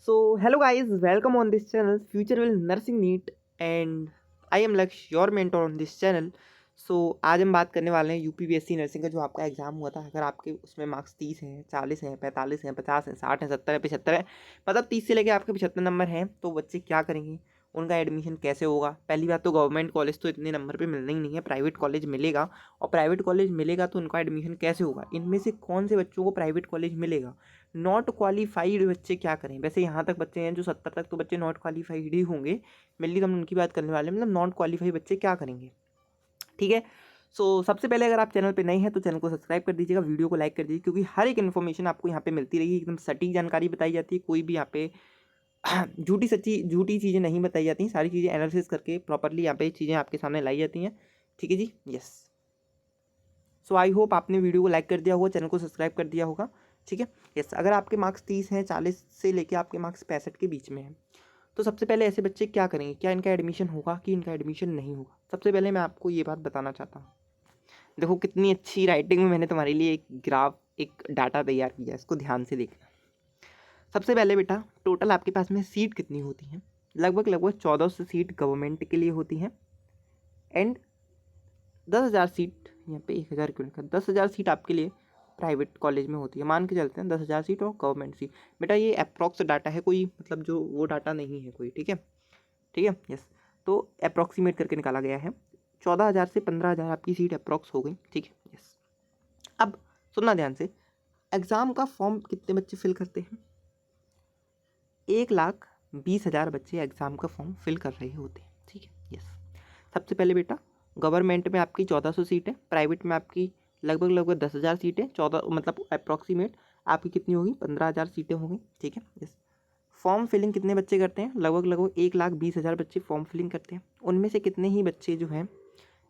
So, hello guys, welcome on this channel Future Will Nursing NEET and I am Laksh, your mentor on this channel. आज हम बात करने वाले हैं UPPSC nursing का जो आपका एग्जाम हुआ था। अगर आपके उसमें मार्क्स 30 हैं, 40 हैं, 45 हैं, 50 हैं, 60 हैं, 70 हैं, 75 हैं, मतलब 30 से लेके आपके 75 नंबर हैं, तो बच्चे क्या करेंगे, उनका एडमिशन कैसे होगा। पहली बात तो गवर्नमेंट कॉलेज तो इतने नंबर पे मिलना ही नहीं है, प्राइवेट कॉलेज मिलेगा। और प्राइवेट कॉलेज मिलेगा तो उनका एडमिशन कैसे होगा, इनमें से कौन से बच्चों को प्राइवेट कॉलेज मिलेगा। नॉट क्वालिफाइड बच्चे क्या करें। वैसे यहाँ तक बच्चे हैं जो 70 तक तो बच्चे नॉट क्वालिफाइड ही होंगे, मेनली तो हम उनकी बात करने वाले हैं। मतलब नॉट क्वालिफाइड बच्चे क्या करेंगे, ठीक है। सबसे पहले अगर आप चैनल पे नए हैं तो चैनल को सब्सक्राइब कर दीजिएगा, वीडियो को लाइक कर दीजिए, क्योंकि हर एक इन्फॉर्मेशन आपको यहाँ पे मिलती रहेगी, एकदम सटीक जानकारी बताई जाती है। कोई भी यहाँ पे झूठी चीज़ें नहीं बताई जाती, सारी चीज़ें एनालिसिस करके प्रॉपरली यहाँ पे चीज़ें आपके सामने लाई जाती हैं, ठीक है जी। यस, आई होप आपने वीडियो को लाइक कर दिया होगा, चैनल को सब्सक्राइब कर दिया होगा, ठीक है। यस, अगर आपके मार्क्स 30 हैं, 40 से लेके आपके मार्क्स 65 के बीच में हैं, तो सबसे पहले ऐसे बच्चे क्या करेंगे, क्या इनका एडमिशन होगा कि इनका एडमिशन नहीं होगा। सबसे पहले मैं आपको ये बात बताना चाहता हूँ। देखो कितनी अच्छी राइटिंग में मैंने तुम्हारे लिए एक ग्राफ, एक डाटा तैयार किया है, इसको ध्यान से देखना। सबसे पहले बेटा, टोटल आपके पास में सीट कितनी होती हैं। लगभग 1400 सीट गवर्नमेंट के लिए होती हैं एंड 10,000 सीट, यहाँ पे 1,000 क्यों लिखा, 10,000 सीट आपके लिए प्राइवेट कॉलेज में होती है। मान के चलते हैं 10,000 सीट और गवर्नमेंट सीट। बेटा ये अप्रॉक्स डाटा है, कोई मतलब जो वो डाटा नहीं है कोई, ठीक है, ठीक है। यस, तो अप्रॉक्सीमेट करके निकाला गया है। 14,000 से 15,000 आपकी सीट अप्रॉक्स हो गई, ठीक है। यस, अब सुनना ध्यान से, एग्ज़ाम का फॉर्म कितने बच्चे फिल करते हैं। 1,20,000 बच्चे एग्ज़ाम का फॉर्म फिल कर रहे होते हैं, ठीक है। यस, सबसे पहले बेटा, गवर्नमेंट में आपकी 1400 सीट है, प्राइवेट में आपकी लगभग 10,000 सीटें, 14 मतलब अप्रॉक्सीमेट आपकी कितनी होगी, 15,000 सीटें होंगी, ठीक है। यस, फॉर्म फिलिंग कितने बच्चे करते हैं, लगभग 1,20,000 बच्चे फॉर्म फिलिंग करते हैं। उनमें से कितने ही बच्चे जो हैं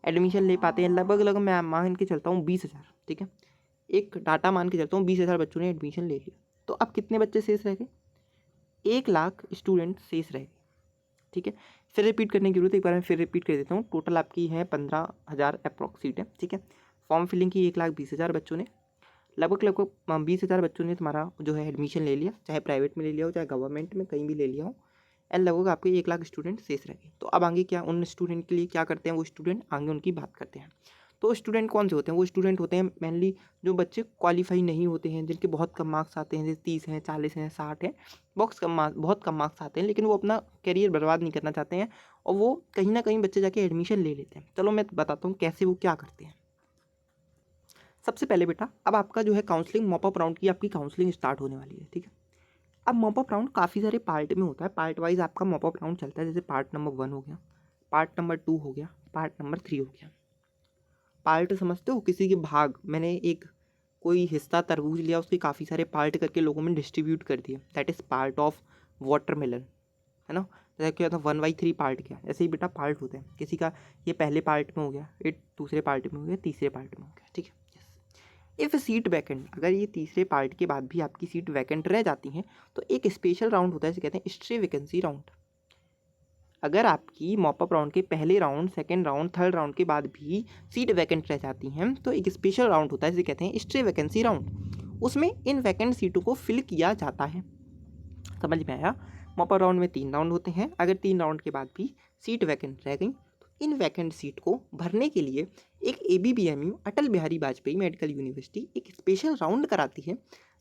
एडमिशन ले पाते हैं, लगभग मैं मान के चलता हूँ 20,000, ठीक है। एक डाटा मान के चलता हूँ 20,000 बच्चों ने एडमिशन ले लिया, तो अब कितने बच्चे शेष रह गए, 1,00,000 स्टूडेंट शेष रह गए, ठीक है। फिर रिपीट करने की जरूरत है, एक बार मैं फिर रिपीट कर देता हूँ। टोटल आपकी है 15,000 अप्रॉक्स सीट है, ठीक है। फॉर्म फिलिंग की 1,20,000 बच्चों ने, लगभग 20,000 बच्चों ने तुम्हारा जो है एडमिशन ले लिया, चाहे प्राइवेट में ले लिया हो, चाहे गवर्नमेंट में कहीं भी ले लिया हो, एंड लगभग आपके 1,00,000 स्टूडेंट शेष रह गए। तो अब आगे क्या, उन स्टूडेंट के लिए क्या करते हैं वो स्टूडेंट, आगे उनकी बात करते हैं। तो स्टूडेंट कौन से होते हैं, वो स्टूडेंट होते हैं मेनली जो बच्चे क्वालिफाई नहीं होते हैं, जिनके बहुत कम मार्क्स आते हैं, जैसे 30 हैं, 40 हैं, 60 हैं, बहुत कम मार्क्स आते हैं, लेकिन वो अपना करियर बर्बाद नहीं करना चाहते हैं, और वो कहीं ना कहीं बच्चे जाके एडमिशन ले लेते हैं। चलो मैं बताता हूँ कैसे वो क्या करते हैं। सबसे पहले बेटा, अब आपका जो है काउंसलिंग, मॉपअप राउंड की आपकी काउंसलिंग स्टार्ट होने वाली है, ठीक है। अब मॉपअप राउंड काफ़ी सारे पार्ट में होता है, पार्ट वाइज आपका मॉपअप राउंड चलता है। जैसे पार्ट नंबर 1 हो गया, पार्ट नंबर 2 हो गया, पार्ट नंबर 3 हो गया। पार्ट समझते हो, किसी के भाग, मैंने एक कोई हिस्सा तरबूज लिया, उसके काफ़ी सारे पार्ट करके लोगों में डिस्ट्रीब्यूट कर दिया, that is part of watermelon, है ना। जैसे क्या होता है 1/3 पार्ट, क्या ऐसे ही बेटा पार्ट होते हैं। किसी का ये पहले पार्ट में हो गया, ये दूसरे पार्ट में हो गया, तीसरे पार्ट में हो गया, ठीक है। इफ़ सीट वैकेंट, अगर ये तीसरे पार्ट के बाद भी आपकी सीट वैकेंट रह जाती हैं, तो एक स्पेशल राउंड होता है, इसे कहते हैं स्ट्रे वैकेंसी राउंड। अगर आपकी मॉपअप राउंड के पहले round, second round, third round के बाद भी सीट वैकेंट रह जाती हैं, तो एक स्पेशल राउंड होता है, इसे कहते हैं स्ट्रे वैकेंसी राउंड। उसमें इन वैकेंट सीटों को फिल किया जाता है। समझ में आया। मॉपअप राउंड में 3 राउंड होते हैं, अगर 3 राउंड के बाद भी सीट वैकेंट रह गई, तो इन वैकेंट सीट को भरने के लिए एक ABBMU, Atal Bihari Vajpayee medical university, एक स्पेशल राउंड कराती है,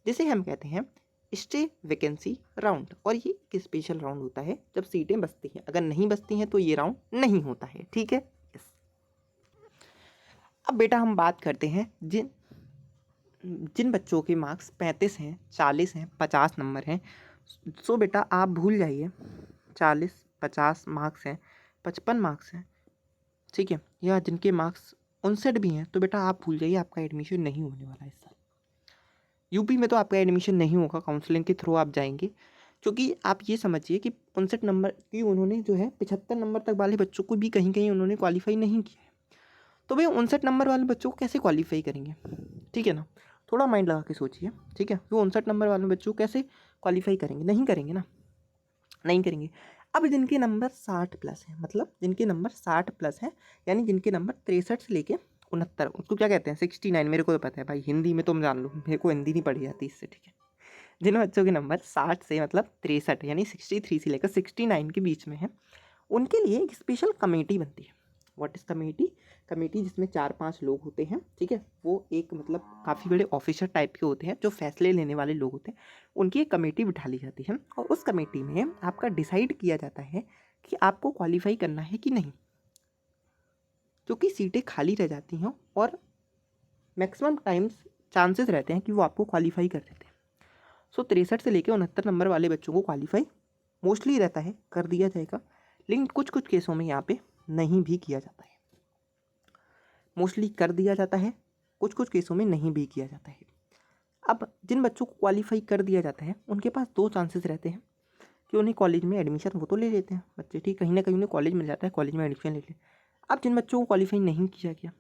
जिसे हम कहते हैं स्टे वैकेंसी राउंड। और ये एक स्पेशल राउंड होता है जब सीटें बचती हैं, अगर नहीं बचती हैं तो ये राउंड नहीं होता है, ठीक है। यस, अब बेटा हम बात करते हैं जिन जिन बच्चों के मार्क्स 35 हैं, 40 हैं, 50 नंबर हैं। बेटा आप भूल जाइए 40, 50 मार्क्स हैं, 55 मार्क्स हैं, ठीक है, या जिनके मार्क्स 59 भी हैं, तो बेटा आप भूल जाइए, आपका एडमिशन नहीं होने वाला इस साल। यूपी में तो आपका एडमिशन नहीं होगा, काउंसलिंग के थ्रू आप जाएंगे, क्योंकि आप ये समझिए कि 59 नंबर की उन्होंने जो है 75 नंबर तक वाले बच्चों को भी कहीं कहीं उन्होंने क्वालिफाई नहीं किया है। तो भैया 59 नंबर वाले बच्चों को कैसे क्वालिफाई करेंगे, ठीक है ना। थोड़ा माइंड लगा के सोचिए, ठीक है। वो 59 नंबर वाले बच्चों को कैसे क्वालिफाई करेंगे, नहीं करेंगे ना, नहीं करेंगे। अब जिनके नंबर 60 प्लस हैं, मतलब जिनके नंबर 60 प्लस हैं, यानी जिनके नंबर 63 से लेके 69, उसको क्या कहते हैं 69, मेरे को तो पता है भाई, हिंदी में तुम जान लो, मेरे को हिंदी नहीं पढ़ी जाती इससे, ठीक है। जिन बच्चों के नंबर 60 से मतलब 63 यानी 63 से लेकर 69 के बीच में है, उनके लिए एक स्पेशल कमेटी बनती है। What is committee? कमेटी जिसमें 4-5 लोग होते हैं, ठीक है। वो एक मतलब काफ़ी बड़े ऑफिसर टाइप के होते हैं, जो फैसले लेने वाले लोग होते हैं। उनकी एक कमेटी बिठा ली जाती है और उस कमेटी में आपका डिसाइड किया जाता है कि आपको क्वालिफाई करना है कि नहीं, क्योंकि सीटें खाली रह जाती हैं और मैक्सिमम टाइम्स चांसेस रहते हैं कि वो आपको क्वालिफाई कर देते हैं। सो 63 से लेकर 69 नंबर वाले बच्चों को क्वालिफाई मोस्टली रहता है कर दिया जाएगा, लेकिन कुछ कुछ केसों में यहाँ पे नहीं भी किया जाता है। मोस्टली कर दिया जाता है, कुछ कुछ केसों में नहीं भी किया जाता है। अब जिन बच्चों को क्वालिफाई कर दिया जाता है उनके पास 2 चांसेस रहते हैं कि उन्हें कॉलेज में एडमिशन, वो तो ले लेते हैं बच्चे, ठीक, कहीं ना कहीं उन्हें कॉलेज मिल जाता है, कॉलेज में एडमिशन ले लेते हैं। अब जिन बच्चों को क्वालिफाई नहीं किया गया,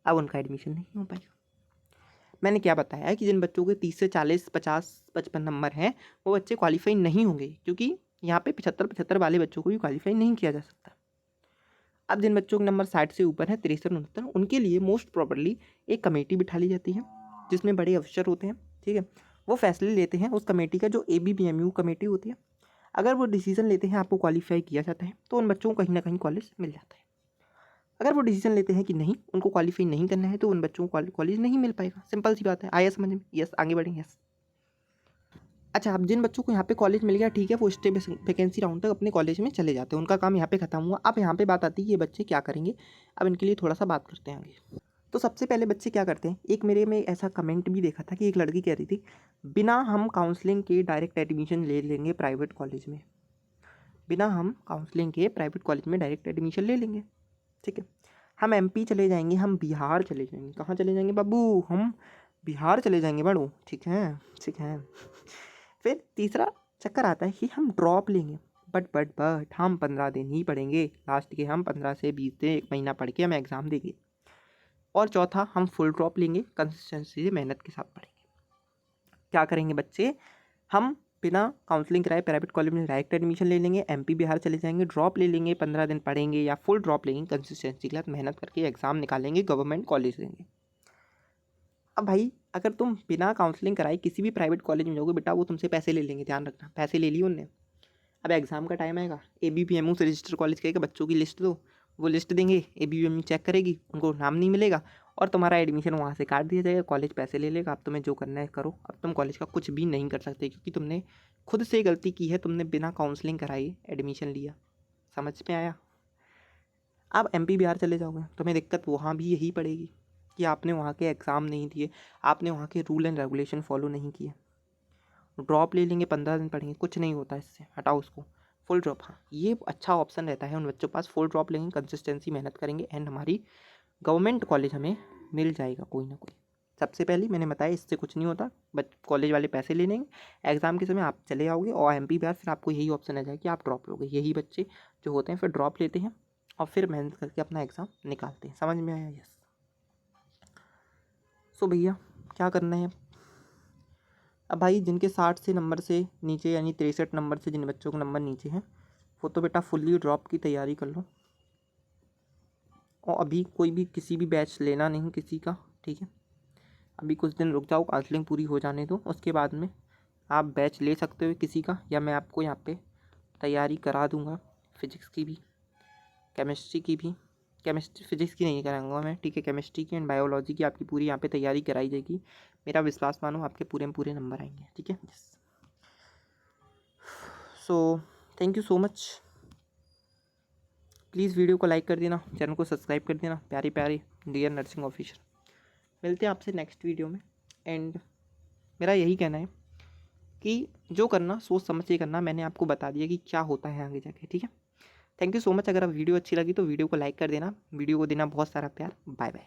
अब उनका एडमिशन नहीं हो पाएगा। मैंने क्या बताया कि जिन बच्चों के 30 से 40, 50, 55 नंबर हैं, वो बच्चे क्वालिफाई नहीं होंगे, क्योंकि यहाँ पे 75 वाले बच्चों को भी क्वालिफाई नहीं किया जा सकता। अब जिन बच्चों के नंबर 60 से ऊपर है, 63, 69, उनके लिए मोस्ट प्रॉपर्ली एक कमेटी बिठा ली जाती है, जिसमें बड़े अफसर होते हैं, ठीक है। वो फैसले लेते हैं। उस कमेटी का जो ABPMU कमेटी होती है, अगर वो डिसीजन लेते हैं आपको क्वालिफाई किया जाता है, तो उन बच्चों को कहीं ना कहीं कॉलेज मिल जाता है। अगर वो डिसीजन लेते हैं कि नहीं, उनको क्वालिफाई नहीं करना है, तो उन बच्चों को कॉलेज नहीं मिल पाएगा। सिंपल सी बात है। आया समझ में? यस, आगे बढ़ें। यस। अच्छा, अब जिन बच्चों को यहाँ पे कॉलेज मिल गया, ठीक है, वो स्टे वैकेंसी राउंड तक अपने कॉलेज में चले जाते हैं, उनका काम यहाँ पे खत्म हुआ। अब यहाँ पे बात आती है कि ये बच्चे क्या करेंगे। अब इनके लिए थोड़ा सा बात करते हैं आगे। तो सबसे पहले बच्चे क्या करते हैं, एक मेरे में ऐसा कमेंट भी देखा था कि एक लड़की कह रही थी, बिना हम काउंसलिंग के डायरेक्ट एडमिशन ले लेंगे प्राइवेट कॉलेज में, बिना हम काउंसलिंग के प्राइवेट कॉलेज में डायरेक्ट एडमिशन ले लेंगे, ठीक है। हम MP चले जाएंगे, हम बिहार चले जाएंगे। कहाँ चले जाएंगे बाबू? हम बिहार चले जाएंगे बड़ो, ठीक है, ठीक है। फिर तीसरा चक्कर आता है कि हम ड्रॉप लेंगे, बट हम 15 दिन ही पढ़ेंगे, लास्ट के हम 15 से 20 दिन, 1 महीना पढ़ के हम एग्ज़ाम देंगे। और चौथा, हम फुल ड्रॉप लेंगे, कंसिस्टेंसी से मेहनत के साथ पढ़ेंगे। क्या करेंगे बच्चे? हम बिना काउंसलिंग कराए प्राइवेट कॉलेज में डायरेक्ट एडमिशन ले लेंगे, MP बिहार चले जाएंगे, ड्रॉप ले लेंगे, 15 दिन पढ़ेंगे या फुल ड्रॉप लेंगे, कंसिस्टेंसी के साथ मेहनत करके एग्ज़ाम निकालेंगे, गवर्नमेंट कॉलेज लेंगे। अब भाई, अगर तुम बिना काउंसलिंग कराए किसी भी प्राइवेट कॉलेज में जाओगे बेटा, वो तुमसे पैसे ले लेंगे, ध्यान रखना, पैसे ले लिए उनने। अब एग्ज़ाम का टाइम आएगा, ABPMU से रजिस्टर कॉलेज कहेगा बच्चों की लिस्ट दो, वो लिस्ट देंगे, ABPMU चेक करेगी, उनको नाम नहीं मिलेगा और तुम्हारा एडमिशन वहाँ से काट दिया जाएगा, कॉलेज पैसे ले लेगा। अब तुम्हें जो करना है करो, अब तुम कॉलेज का कुछ भी नहीं कर सकते, क्योंकि तुमने खुद से गलती की है, तुमने बिना काउंसलिंग कराई एडमिशन लिया। समझ में आया? अब MP बिहार चले जाओगे, तुम्हें दिक्कत वहाँ भी यही पड़ेगी कि आपने वहाँ के एग्ज़ाम नहीं दिए, आपने वहाँ के रूल एंड रेगुलेशन फॉलो नहीं किए। ड्रॉप ले लेंगे, 15 दिन पढ़ेंगे, कुछ नहीं होता इससे, हटाओ उसको। फुल ड्रॉप, हाँ, ये अच्छा ऑप्शन रहता है उन बच्चों के पास। फुल ड्रॉप लेंगे, कंसिस्टेंसी मेहनत करेंगे एंड हमारी गवर्नमेंट कॉलेज हमें मिल जाएगा कोई ना कोई। सबसे पहले मैंने बताया इससे कुछ नहीं होता, बट कॉलेज वाले पैसे ले लेंगे, एग्ज़ाम के समय आप चले आओगे और MP बिहार, फिर आपको यही ऑप्शन आ जाएगा कि आप ड्रॉप लोगे। यही बच्चे जो होते हैं फिर ड्रॉप लेते हैं और फिर मेहनत करके अपना एग्ज़ाम निकालते हैं। समझ में आया? यस। सो भैया क्या करना है अब भाई, जिनके 60 से नंबर से नीचे यानी 63 नंबर से जिन बच्चों के नंबर नीचे हैं, वो तो बेटा फुल्ली ड्रॉप की तैयारी कर लो और अभी कोई भी किसी भी बैच लेना नहीं किसी का, ठीक है। अभी कुछ दिन रुक जाओ, काउंसलिंग पूरी हो जाने दो, उसके बाद में आप बैच ले सकते हो किसी का, या मैं आपको यहाँ पे तैयारी करा दूँगा फिजिक्स की भी, केमिस्ट्री की भी। फिजिक्स की नहीं कराऊंगा मैं, ठीक है, केमिस्ट्री की एंड बायोलॉजी की आपकी पूरी यहाँ पे तैयारी कराई जाएगी। मेरा विश्वास मानो, आपके पूरे पूरे नंबर आएंगे, ठीक है। Yes. So thank you so much. Please video को लाइक कर देना, चैनल को सब्सक्राइब कर देना, प्यारी प्यारी डियर नर्सिंग ऑफिसर। मिलते हैं आपसे नेक्स्ट वीडियो में। एंड मेरा यही कहना है कि जो करना सोच समझ के करना, मैंने आपको बता दिया कि क्या होता है आगे जाके, ठीक है। Thank you so much. अगर आप वीडियो अच्छी लगी तो वीडियो को लाइक कर देना, वीडियो को देना बहुत सारा प्यार। Bye bye.